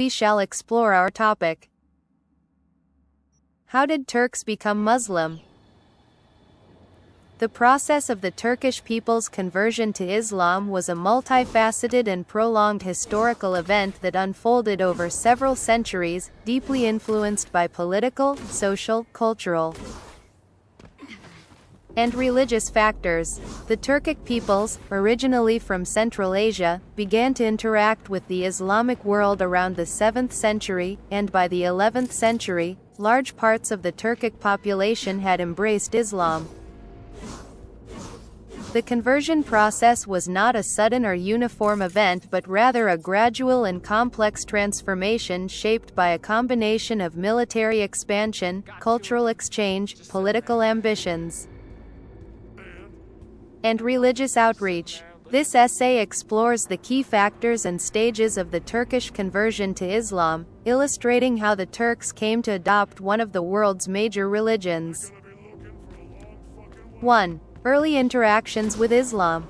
we shall explore our topic. How did Turks become Muslim? The process of the Turkish people's conversion to Islam was a multifaceted and prolonged historical event that unfolded over several centuries, deeply influenced by political, social, cultural, and religious factors. The Turkic peoples, originally from Central Asia, began to interact with the Islamic world around the 7th century, and by the 11th century, large parts of the Turkic population had embraced Islam. The conversion process was not a sudden or uniform event but rather a gradual and complex transformation shaped by a combination of military expansion, cultural exchange, political ambitions, and religious outreach. This essay explores the key factors and stages of the Turkish conversion to Islam, illustrating how the Turks came to adopt one of the world's major religions. 1. Early interactions with Islam.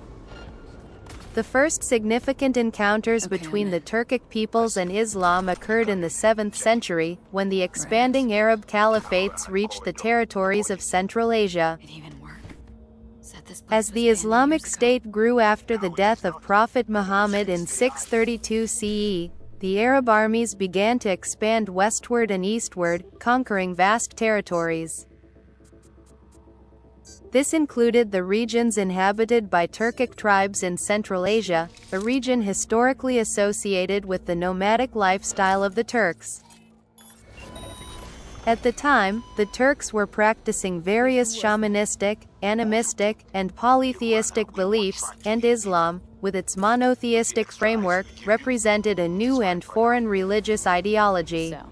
The first significant encounters between the Turkic peoples and Islam occurred in the 7th century, when the expanding Arab Caliphates reached the territories of Central Asia. As the Islamic State grew after the death of Prophet Muhammad in 632 CE, the Arab armies began to expand westward and eastward, conquering vast territories. This included the regions inhabited by Turkic tribes in Central Asia, a region historically associated with the nomadic lifestyle of the Turks. At the time, the Turks were practicing various shamanistic, animistic, and polytheistic beliefs, and Islam, with its monotheistic framework, represented a new and foreign religious ideology. So,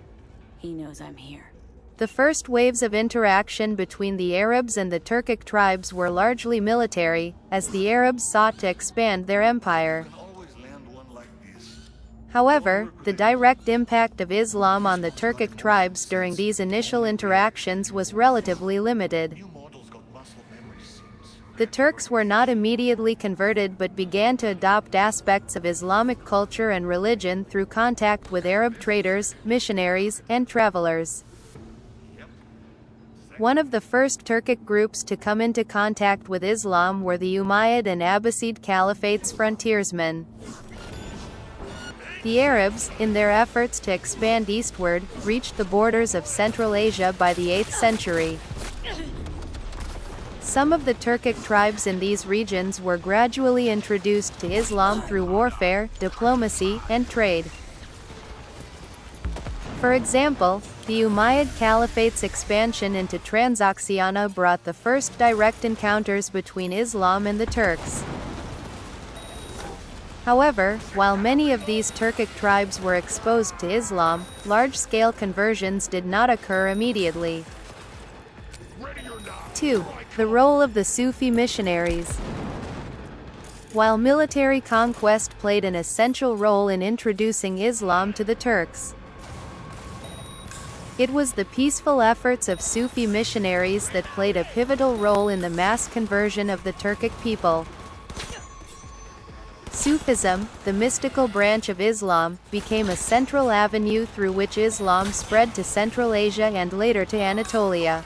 he knows I'm here. The first waves of interaction between the Arabs and the Turkic tribes were largely military, as the Arabs sought to expand their empire. However, the direct impact of Islam on the Turkic tribes during these initial interactions was relatively limited. The Turks were not immediately converted but began to adopt aspects of Islamic culture and religion through contact with Arab traders, missionaries, and travelers. One of the first Turkic groups to come into contact with Islam were the Umayyad and Abbasid Caliphates frontiersmen. The Arabs, in their efforts to expand eastward, reached the borders of Central Asia by the 8th century. Some of the Turkic tribes in these regions were gradually introduced to Islam through warfare, diplomacy, and trade. For example, the Umayyad Caliphate's expansion into Transoxiana brought the first direct encounters between Islam and the Turks. However, while many of these Turkic tribes were exposed to Islam, large-scale conversions did not occur immediately. 2. The role of the Sufi missionaries. While military conquest played an essential role in introducing Islam to the Turks, it was the peaceful efforts of Sufi missionaries that played a pivotal role in the mass conversion of the Turkic people. Sufism, the mystical branch of Islam, became a central avenue through which Islam spread to Central Asia and later to Anatolia.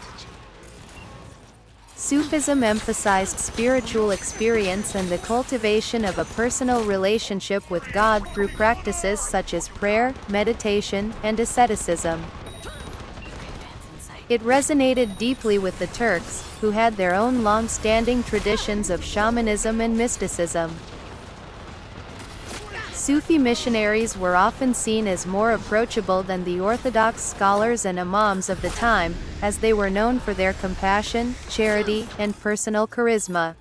Sufism emphasized spiritual experience and the cultivation of a personal relationship with God through practices such as prayer, meditation, and asceticism. It resonated deeply with the Turks, who had their own long-standing traditions of shamanism and mysticism. Sufi missionaries were often seen as more approachable than the orthodox scholars and imams of the time, as they were known for their compassion, charity, and personal charisma.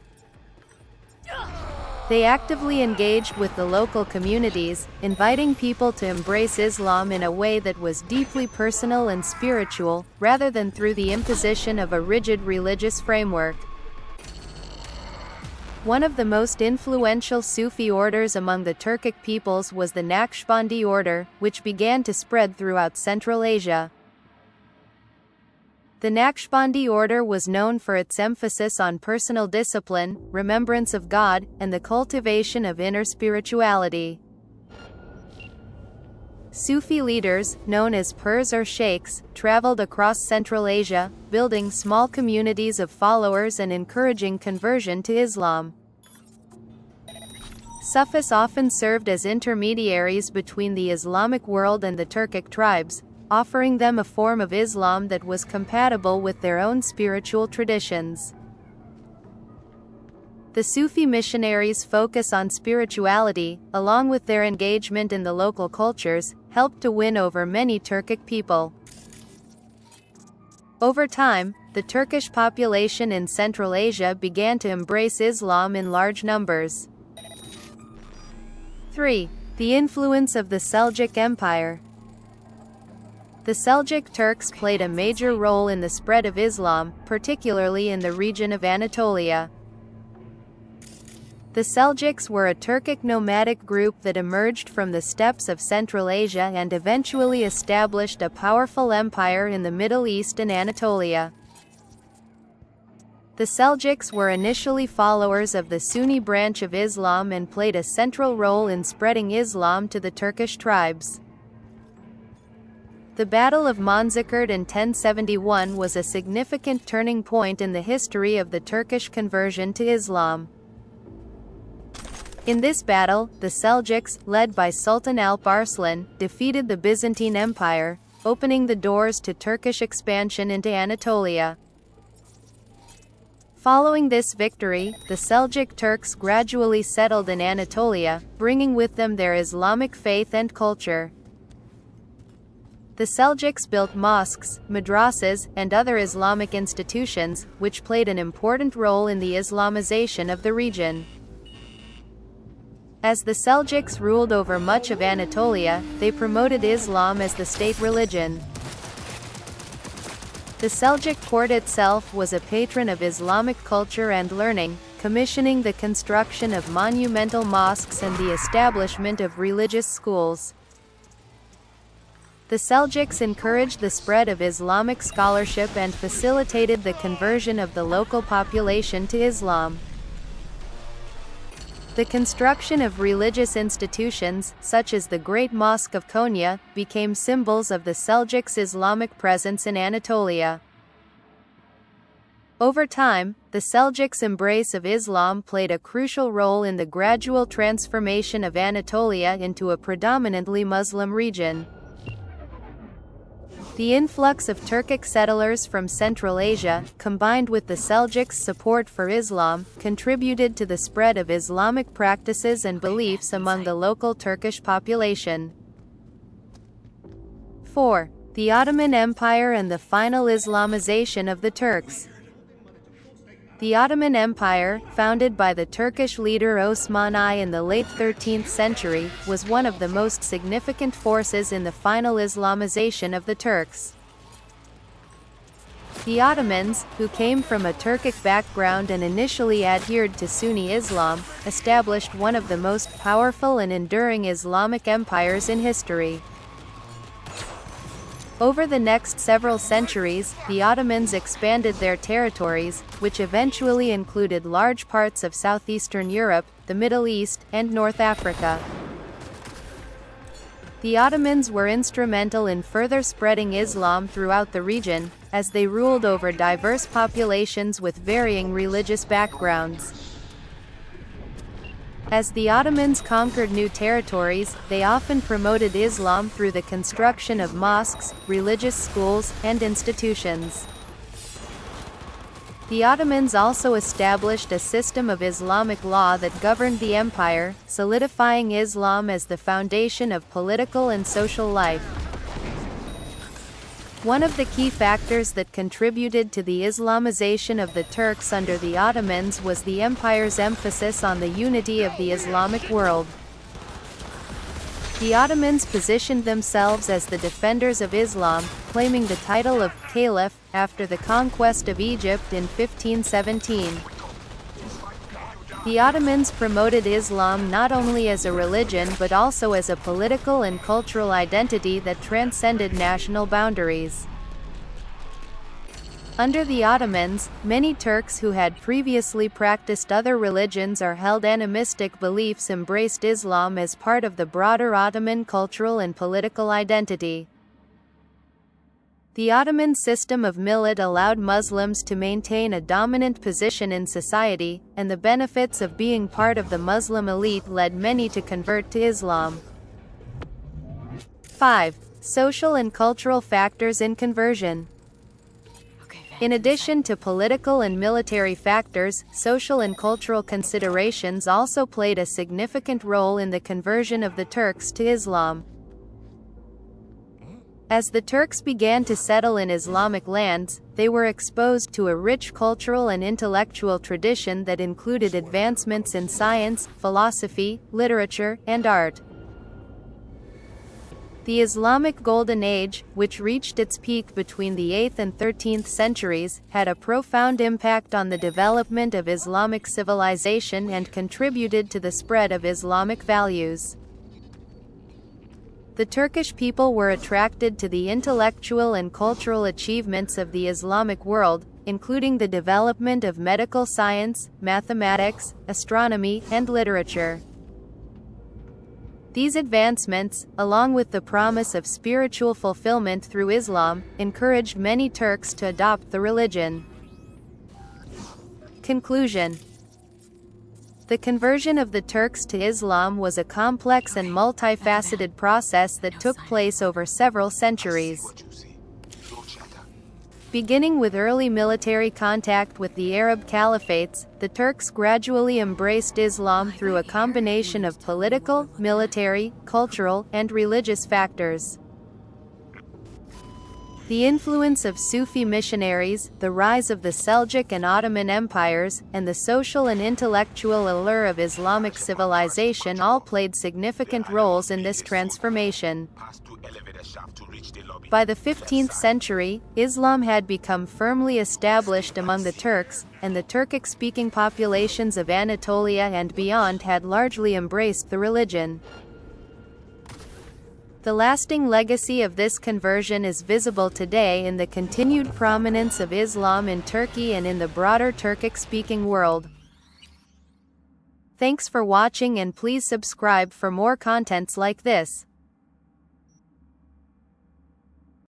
They actively engaged with the local communities, inviting people to embrace Islam in a way that was deeply personal and spiritual, rather than through the imposition of a rigid religious framework. One of the most influential Sufi orders among the Turkic peoples was the Naqshbandi order, which began to spread throughout Central Asia. The Naqshbandi order was known for its emphasis on personal discipline, remembrance of God, and the cultivation of inner spirituality. Sufi leaders, known as pirs or sheikhs, traveled across Central Asia, building small communities of followers and encouraging conversion to Islam. Sufis often served as intermediaries between the Islamic world and the Turkic tribes, offering them a form of Islam that was compatible with their own spiritual traditions. The Sufi missionaries' focus on spirituality, along with their engagement in the local cultures, helped to win over many Turkic people. Over time, the Turkish population in Central Asia began to embrace Islam in large numbers. 3. The influence of the Seljuk Empire. The Seljuk Turks played a major role in the spread of Islam, particularly in the region of Anatolia. The Seljuks were a Turkic nomadic group that emerged from the steppes of Central Asia and eventually established a powerful empire in the Middle East and Anatolia. The Seljuks were initially followers of the Sunni branch of Islam and played a central role in spreading Islam to the Turkish tribes. The Battle of Manzikert in 1071 was a significant turning point in the history of the Turkish conversion to Islam. In this battle, the Seljuks, led by Sultan Alp Arslan, defeated the Byzantine Empire, opening the doors to Turkish expansion into Anatolia. Following this victory, the Seljuk Turks gradually settled in Anatolia, bringing with them their Islamic faith and culture. The Seljuks built mosques, madrasas, and other Islamic institutions, which played an important role in the Islamization of the region. As the Seljuks ruled over much of Anatolia, they promoted Islam as the state religion. The Seljuk court itself was a patron of Islamic culture and learning, commissioning the construction of monumental mosques and the establishment of religious schools. The Seljuks encouraged the spread of Islamic scholarship and facilitated the conversion of the local population to Islam. The construction of religious institutions, such as the Great Mosque of Konya, became symbols of the Seljuks' Islamic presence in Anatolia. Over time, the Seljuks' embrace of Islam played a crucial role in the gradual transformation of Anatolia into a predominantly Muslim region. The influx of Turkic settlers from Central Asia, combined with the Seljuks' support for Islam, contributed to the spread of Islamic practices and beliefs among the local Turkish population. 4. The Ottoman Empire and the final Islamization of the Turks. The Ottoman Empire, founded by the Turkish leader Osman I in the late 13th century, was one of the most significant forces in the final Islamization of the Turks. The Ottomans, who came from a Turkic background and initially adhered to Sunni Islam, established one of the most powerful and enduring Islamic empires in history. Over the next several centuries, the Ottomans expanded their territories, which eventually included large parts of southeastern Europe, the Middle East, and North Africa. The Ottomans were instrumental in further spreading Islam throughout the region, as they ruled over diverse populations with varying religious backgrounds. As the Ottomans conquered new territories, they often promoted Islam through the construction of mosques, religious schools, and institutions. The Ottomans also established a system of Islamic law that governed the empire, solidifying Islam as the foundation of political and social life. One of the key factors that contributed to the Islamization of the Turks under the Ottomans was the empire's emphasis on the unity of the Islamic world. The Ottomans positioned themselves as the defenders of Islam, claiming the title of Caliph after the conquest of Egypt in 1517. The Ottomans promoted Islam not only as a religion but also as a political and cultural identity that transcended national boundaries. Under the Ottomans, many Turks who had previously practiced other religions or held animistic beliefs embraced Islam as part of the broader Ottoman cultural and political identity. The Ottoman system of millet allowed Muslims to maintain a dominant position in society, and the benefits of being part of the Muslim elite led many to convert to Islam. 5. Social and cultural factors in conversion. In addition to political and military factors, social and cultural considerations also played a significant role in the conversion of the Turks to Islam. As the Turks began to settle in Islamic lands, they were exposed to a rich cultural and intellectual tradition that included advancements in science, philosophy, literature, and art. The Islamic Golden Age, which reached its peak between the 8th and 13th centuries, had a profound impact on the development of Islamic civilization and contributed to the spread of Islamic values. The Turkish people were attracted to the intellectual and cultural achievements of the Islamic world, including the development of medical science, mathematics, astronomy, and literature. These advancements, along with the promise of spiritual fulfillment through Islam, encouraged many Turks to adopt the religion. Conclusion. The conversion of the Turks to Islam was a complex and multifaceted process that took place over several centuries. Beginning with early military contact with the Arab Caliphates, the Turks gradually embraced Islam through a combination of political, military, cultural, and religious factors. The influence of Sufi missionaries, the rise of the Seljuk and Ottoman empires, and the social and intellectual allure of Islamic civilization all played significant roles in this transformation. By the 15th century, Islam had become firmly established among the Turks, and the Turkic-speaking populations of Anatolia and beyond had largely embraced the religion. The lasting legacy of this conversion is visible today in the continued prominence of Islam in Turkey and in the broader Turkic-speaking world. Thanks for watching, and please subscribe for more contents like this.